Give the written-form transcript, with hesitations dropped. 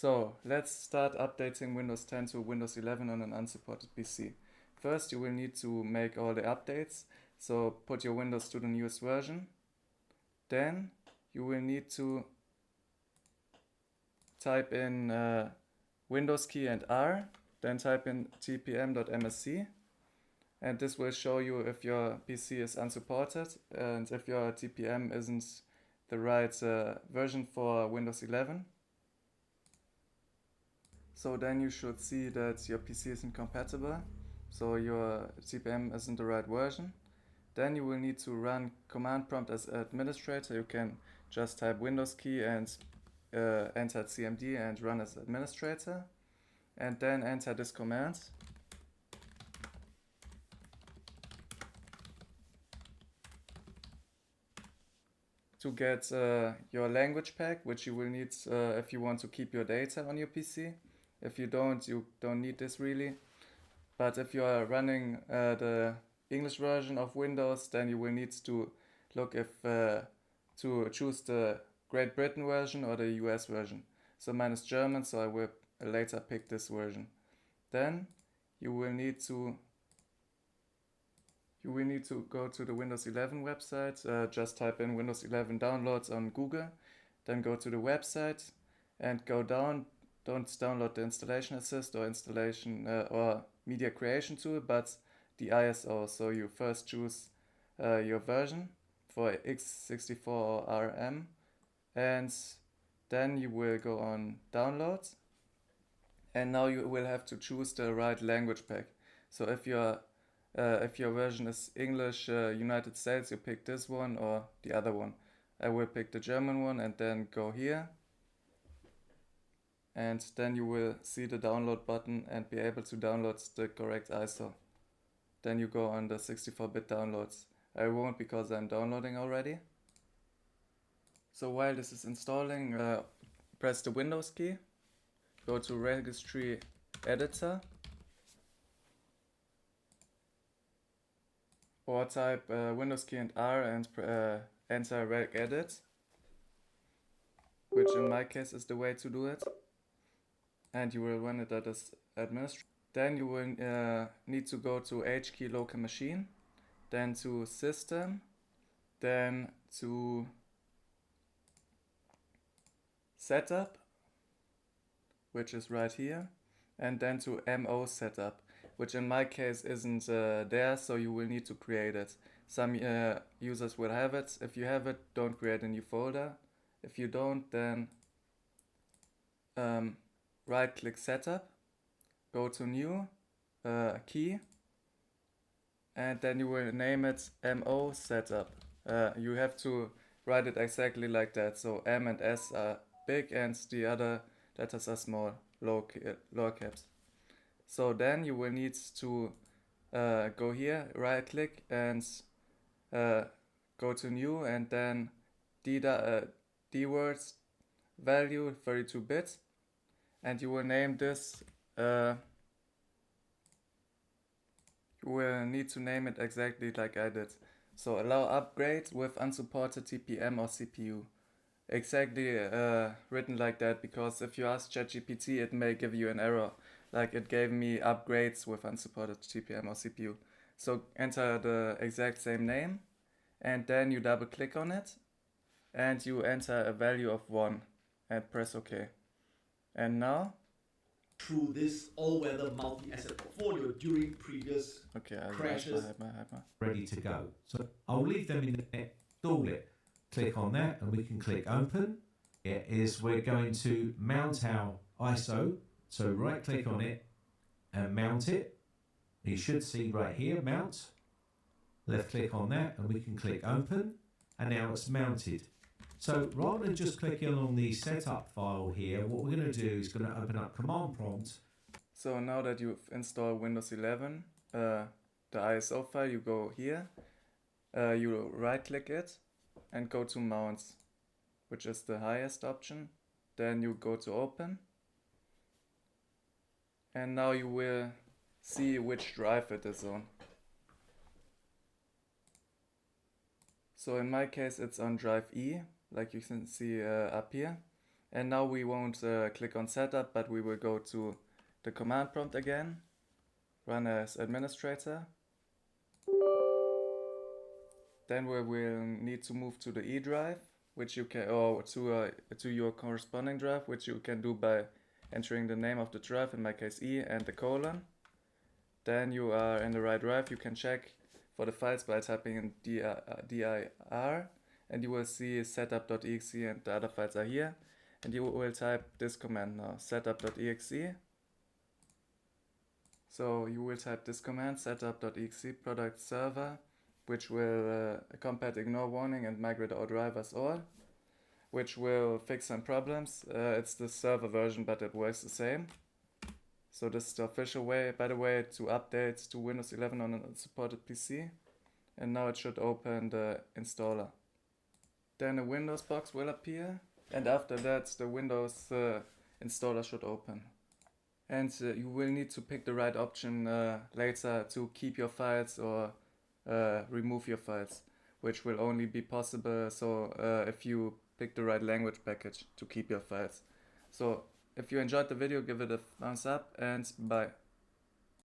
So let's start updating Windows 10 to Windows 11 on an unsupported PC. First, you will need to make all the updates. So put your Windows to the newest version. Then you will need to type in Windows key and R. Then type in tpm.msc. And this will show you if your PC is unsupported and if your TPM isn't the right version for Windows 11. So then you should see that your PC isn't compatible, so your TPM isn't the right version. Then you will need to run command prompt as administrator. You can just type Windows key and enter cmd and run as administrator. And then enter this command. To get your language pack, which you will need if you want to keep your data on your PC. If you don't need this really. But if you are running the English version of Windows, then you will need to look if to choose the Great Britain version or the US version. So mine is German, so I will later pick this version. Then you will need to go to the Windows 11 website, just type in Windows 11 downloads on Google, then go to the website and go down. Don't download the installation assist or installation or media creation tool, but the ISO. So you first choose your version for x64 or RM, and then you will go on downloads, and now you will have to choose the right language pack. So if your version is English United States, you pick this one or the other one. I will pick the German one and then go here. And then you will see the download button and be able to download the correct ISO. Then you go on the 64-bit downloads. I won't because I'm downloading already. So while this is installing, press the Windows key, go to registry editor, or type Windows key and R and enter regedit, which in my case is the way to do it. And you will run it as administrator. Then you will need to go to HKey local machine, then to system, then to setup, which is right here, and then to MoSetup, which in my case isn't there, so you will need to create it. Some users will have it. If you have it, don't create a new folder. If you don't, then right click setup, go to new key, and then you will name it MoSetup. You have to write it exactly like that, so M and S are big and the other letters are small, lower caps. So then you will need to go here, right click and go to new, and then D words value 32 bits. And you will name this, you will need to name it exactly like I did. So AllowUpgradeWithUnsupportedTPMOrCPU. Exactly written like that, because if you ask ChatGPT, it may give you an error. Like it gave me upgrades with unsupported TPMOrCPU. So enter the exact same name, and then you double click on it, and you enter a value of 1 and press OK. And now, through this all-weather multi-asset portfolio during previous crashes. Ready to go. So I'll leave them in there, install it. Click on that and we can click open. It is we're going to mount our ISO. So right click on it and mount it. You should see right here, mount. Left click on that and we can click open, and now it's mounted. So rather than just clicking on the setup file here, what we're going to do is going to open up command prompt. So now that you've installed Windows 11, the ISO file, you go here, you right click it and go to mount, which is the highest option. Then you go to open, and now you will see which drive it is on. So in my case it's on drive E, like you can see up here, And now we won't click on setup, but we will go to the command prompt again, run as administrator. Then we will need to move to the E drive, which you can, or to your corresponding drive, which you can do by entering the name of the drive, in my case E, and the colon. Then you are in the right drive. You can check for the files by typing in dir, and you will see setup.exe, and the other files are here. And you will type this command now, setup.exe. So you will type this command, setup.exe product server, which will Compat IgnoreWarning and MigrateDrivers All, which will fix some problems. It's the server version, but it works the same. So this is the official way, by the way, to update to Windows 11 on an unsupported PC. And now it should open the installer. Then a Windows box will appear, and after that the Windows installer should open. And you will need to pick the right option later to keep your files or remove your files, which will only be possible if you pick the right language package to keep your files. So if you enjoyed the video, give it a thumbs up, and bye.